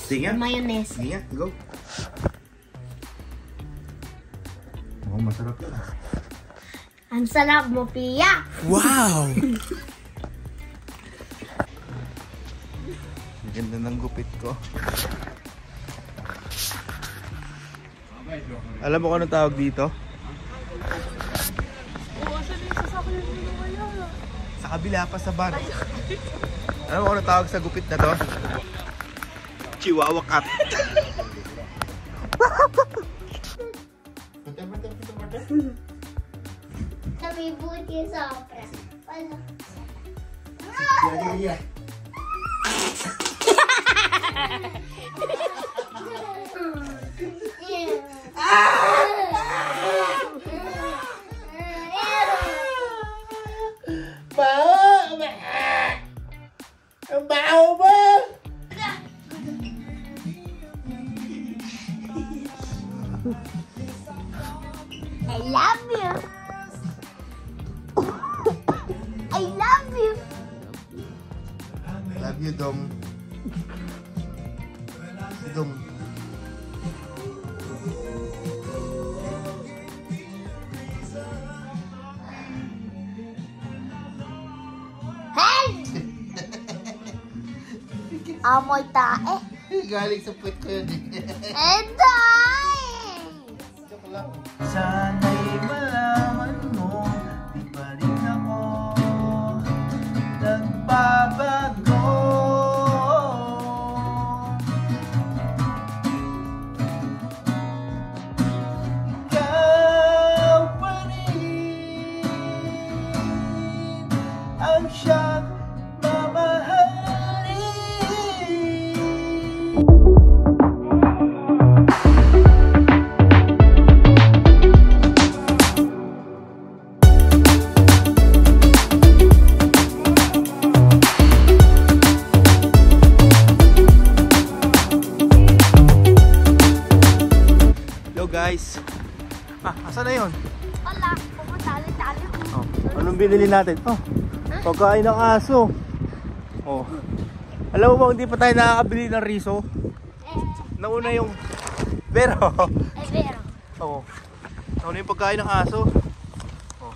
Sige. Mayonnaise. Sige, go. Oh, masarap yun. Ang sarap mo, Pia. Wow! Ganda ng gupit ko. Alam mo kung anong tawag dito? Sa kabila pa sa bar. Alam mo kung anong tawag sa gupit na to? Chihuahua cat. Sabi buti sobra. Wala. I love you. I love you. Love you, Dom. Dom. Hey! Amoy tae. Galing sa puwet ko yun eh. Enday! Joke lang. Sana'y malaman mo, di pa rin ako nagbabago. Ikaw pa rin ang siyang mamahalin. Guys, asan na yun? Wala, pumatali-tali ko. Oh, anong binili natin? Oh, pagkain ng aso. Oh, alam mo ba hindi pa tayo nakakabili ng riso? Nauna yung pero. Pero. Oh, nauna yung pagkain ng aso. Oh.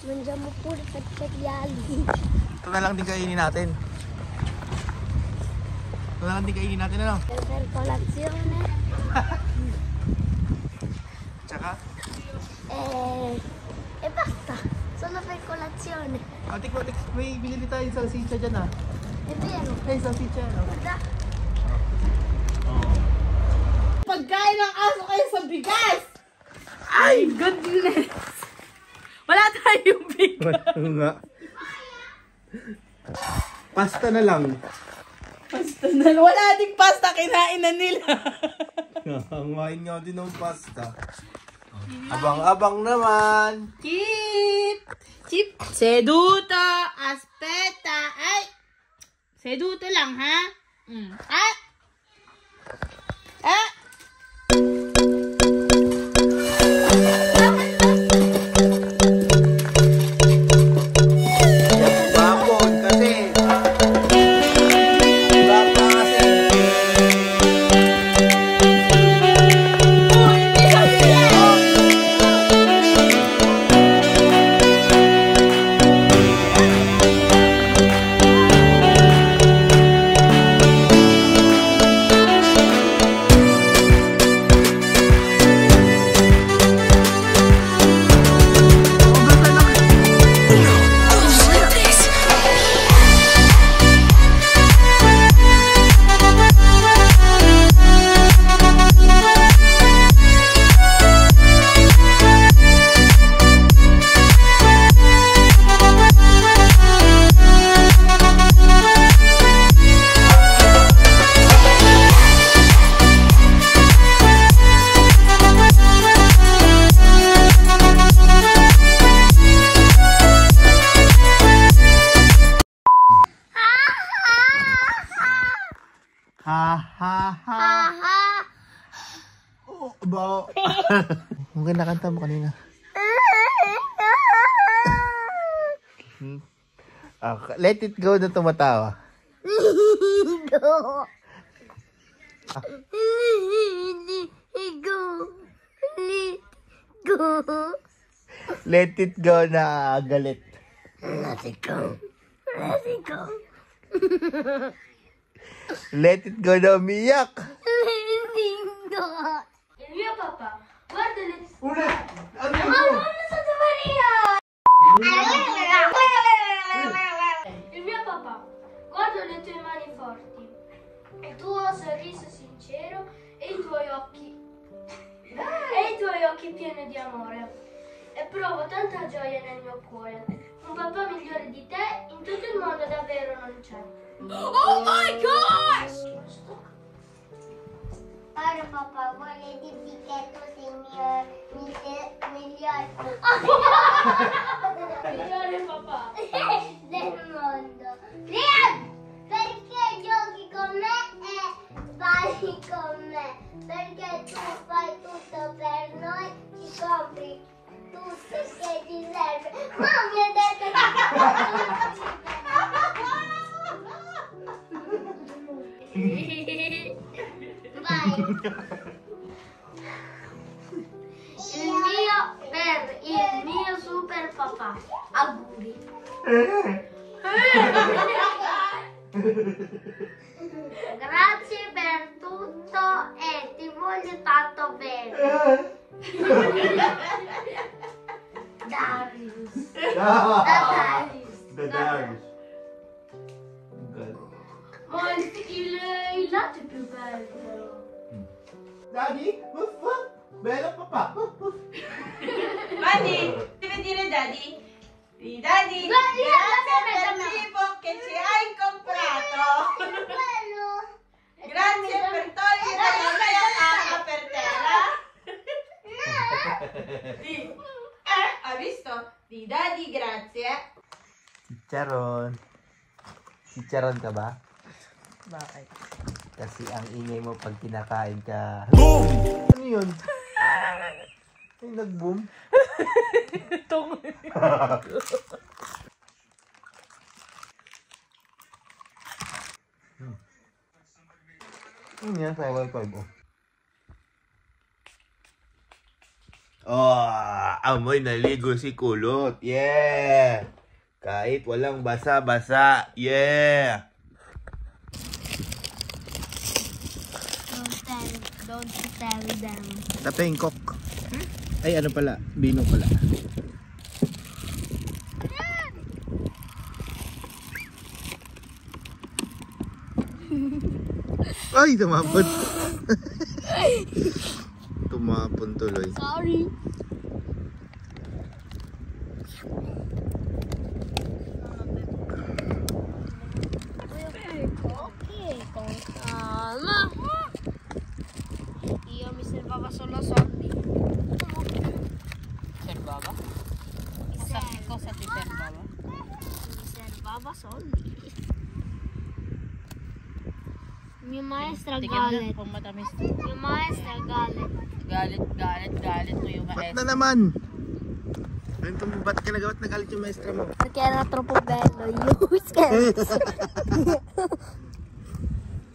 Nandiyan mo po pagkat yali. Ito na lang din kainin natin. Ito na lang din kainin natin, ano? Per colazione. Tsaka? Basta. Solo per colazione. Atik, may binili tayo sa salsiccia dyan, ah. Vero. Hey, salsiccia, no? Guarda. Pagkain ng aso kayo sa bigas! Ay, goodness! Wala tayong bigas. Wala nga. Pasta na lang. Pasta na. Wala ding pasta. Kinain na nila. Kumain nga din ng pasta. Abang-abang naman. Chip! Chip! Seduto! Aspetta! Ay! Seduto lang, ha? Ah! Ah! Babon kasi. Baba kasi. Ha ha ha. Oh, ba. Ang ganda kanta mo kanina. Let it go na tumatawa. Let it go na galit. Let it go. Let it go. Let it go na umiyak. Let it go. Il mio papà guarda le... Ulit! Ano Ma yun? non Santa Maria! Il mio papà guarda le tue mani forti, il tuo sorriso sincero e i tuoi occhi pieni di amore, e provo tanta gioia nel mio cuore. Un papà migliore di te in tutto il mondo davvero non c'è. Oh my gosh! Ora papà vuole dirti che tu sei il mio migliore Migliore papà. del mondo. Liam, perché giochi con me e balli con me? Perché tu fai tutto per noi, ci compri tutto che ti serve. Ma mi ha detto Vai. Per il mio super papà. Auguri. Grazie per tutto e ti voglio tanto bene. Darius. Darius. Ma il latte è più bello. Daddy? Woof woof. Bello papà. Woof woof. Manny, devi dire daddy? Di daddy, grazie per il cibo che ci hai comprato. Quello. Grazie per togliere la mia cama per terra. Hai visto? Di daddy, grazie. Chicharon. Chicharon ka ba? Bakit? Kasi ang ingay mo pag kinakain ka. Boom! Ano yun? Ay, nag-boom? Itong... Ano yan? Sa wifi mo. Oh, amoy naligo si Kulot. Yeah! Kahit walang basa-basa. Yeah! Don't tell them. Tapengkok. Ay, ano pala? Bino pala. Ay, tumapon. Tumapon tuloy. Sorry. Ok, con calma. Io mi servava solo soldi. Servava? Cosa ti servava? Mi servava soldi. Mia maestra galit. Kung matamis. Mia maestra galit. Galit mo yung Ba't na naman? Ba't ka nagawa't nagalit yung maestra mo? Perché era troppo bello. Io scherzo.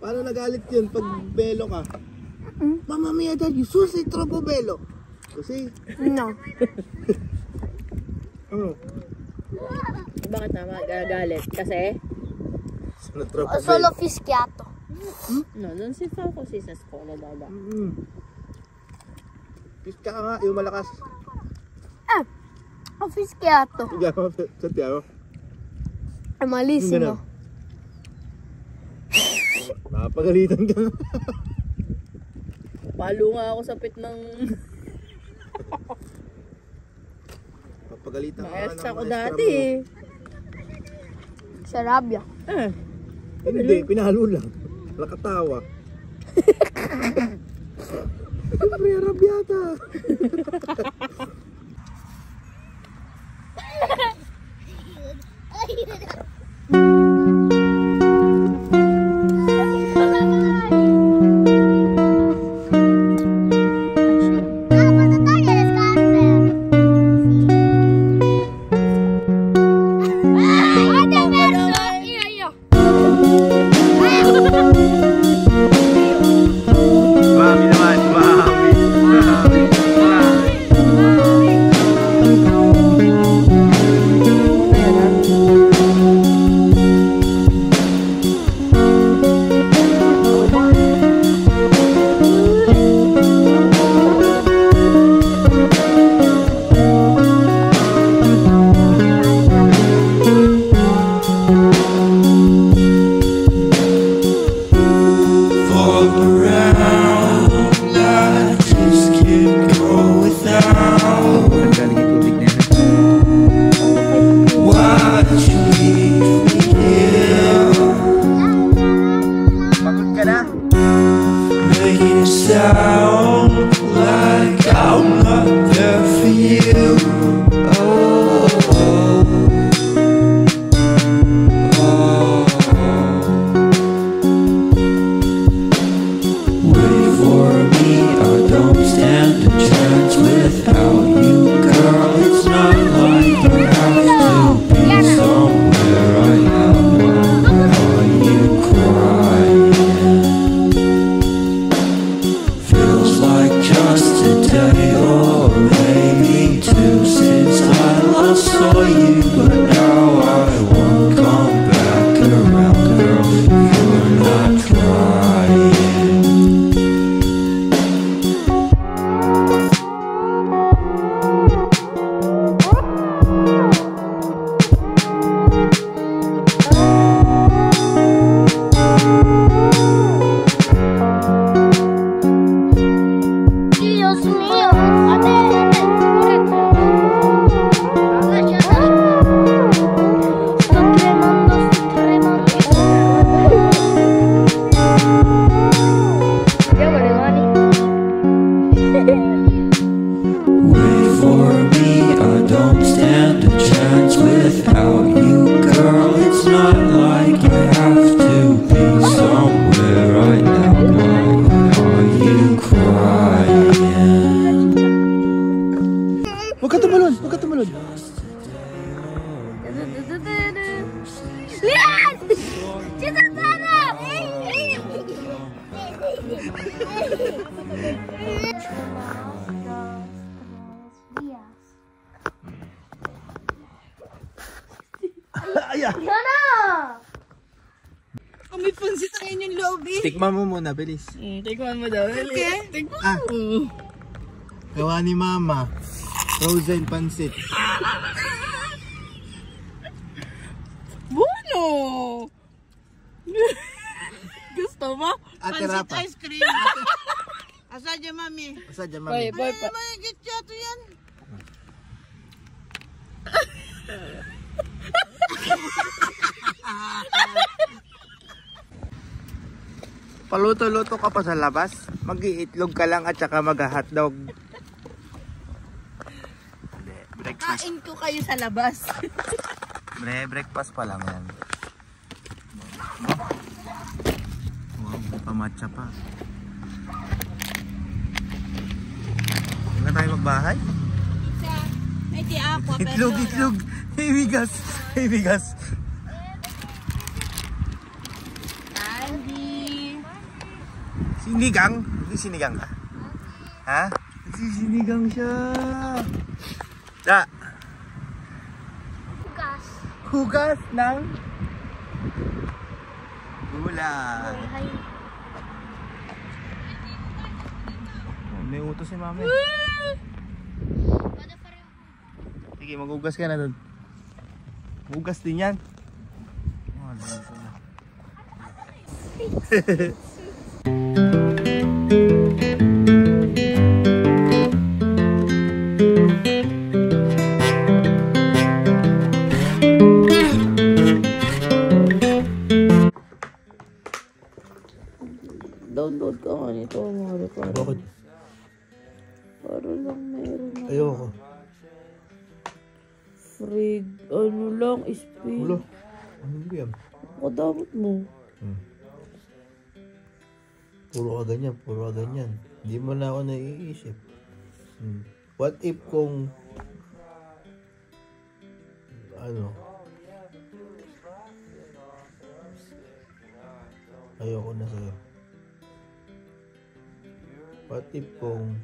Paano nagalit yun pag belo ka? Mamma mia, daddy, sus, sei troppo bello. Così? No. Ano? Bakit tama gagalit? Kasi? Sono troppo Ho solo fischiato. No, non si fa così sa scuola, Dada. Piska ka nga, yung malakas. Ho fischiato. Santiago. È malissimo. Nakapagalitan ka. Palo nga ako sa pit ng... Papagalitan ka Maestra ko maestra dati mo. eh. Si arrabbia. Hindi, pinalo lang. Nakatawa. Siyempre, arabyata. Io. Pagod ka na? Making it sound like I'm not there for you. Oh, wait for me, I don't stand a chance without you, girl. It's not like I have to be somewhere right now. Are you crying? Feels like just a day or maybe two since I last saw you, but now I won't come back around, girl. You're not trying. Dios mío. Sto tremando. Vediamo le mani. Wait for me, I don't stand a chance without you, girl. It's not like I have to be somewhere right now. Why are you crying? Huwag ka tumalon, huwag ka tumalon. Lian! Si Santana! Ayan. Yana! May pansit ang inyong loob eh. Tikman mo muna, bilis. Tikman mo daw. Okay. Tikman Ah. Gawa ni Mama. Frozen pansit. Bueno! Gusto mo? Ate Rapa. Ice cream. Asa dyan, mami? Asa dyan, Mami? Ay, mahigit yato yan. Paluto-luto ka pa sa labas. Mag-iitlog ka lang at saka mag-hotdog. Hindi, breakfast. Kain ko kayo sa labas. Breakfast pa lang yan. Wow, may pamatcha pa. Huwag na tayo magbahay. May di ako. Itlog, itlog. May bigas. May bigas. Andy. Sinigang? Hindi sinigang ka? Ha? Sinigang siya. Da. Hugas. Hugas ng gulay. Oh, may utos si Mami. Sige, maghugas ka na doon. Hugas din yan. Oh, dito na. Download ka nga nito. Bakit? Para lang meron na. Ayoko. Frig. Ano lang, spin. Ulo. Ano ba yan? Kadamot mo. Puro ka ganyan, puro ka ganyan. Hindi mo na ako naiisip. What if kung ano, ayoko na sa'yo. What if kung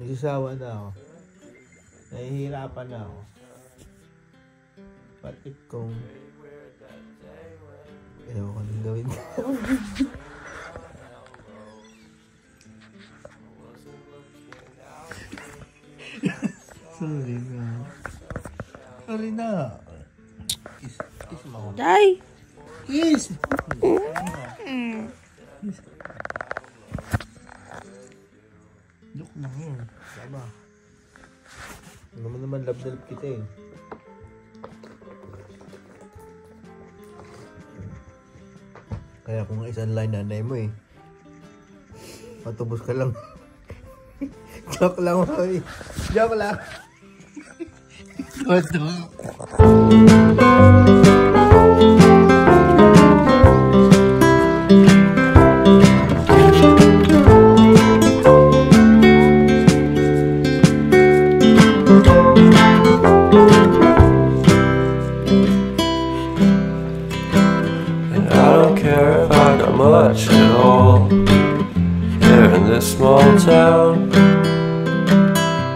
nagsasawa na ako, nahihirapan na ako. What if kung ayoko nang gawin ko. Sorry na. Sorry na. Kiss mo ako. Day! Kiss! Joke lang yun. Diba? Naman love na love kita eh. Kaya kung isang line nanay mo eh. Patubos ka lang. Joke lang hoy. Joke lang. Todo. Much at all here in this small town,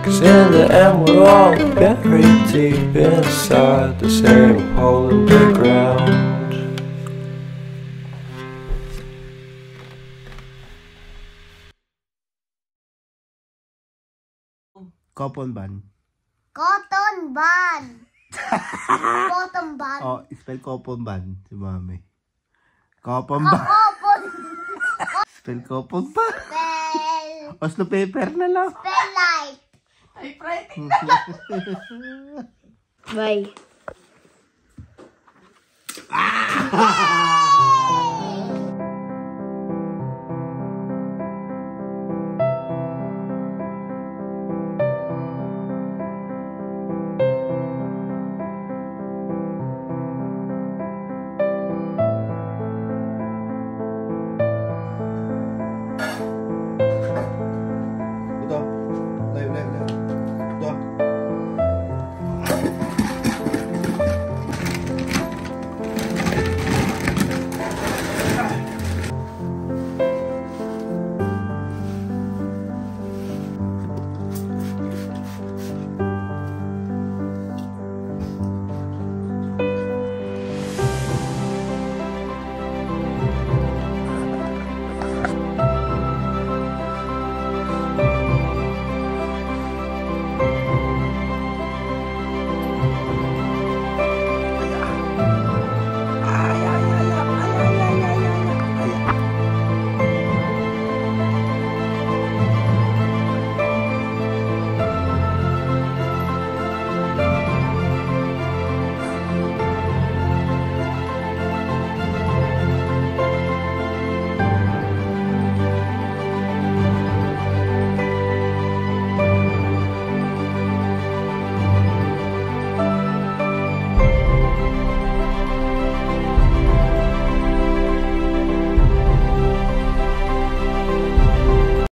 'cause in the end we're all buried deep inside the same hole in the ground. Cotton bun. Cotton bun. Cotton bun. Oh, spell cotton bun si mami. Cotton bun. Spell cotton bun. Spell. Oslo paper na lang. Spell light. Typewriting. Vai.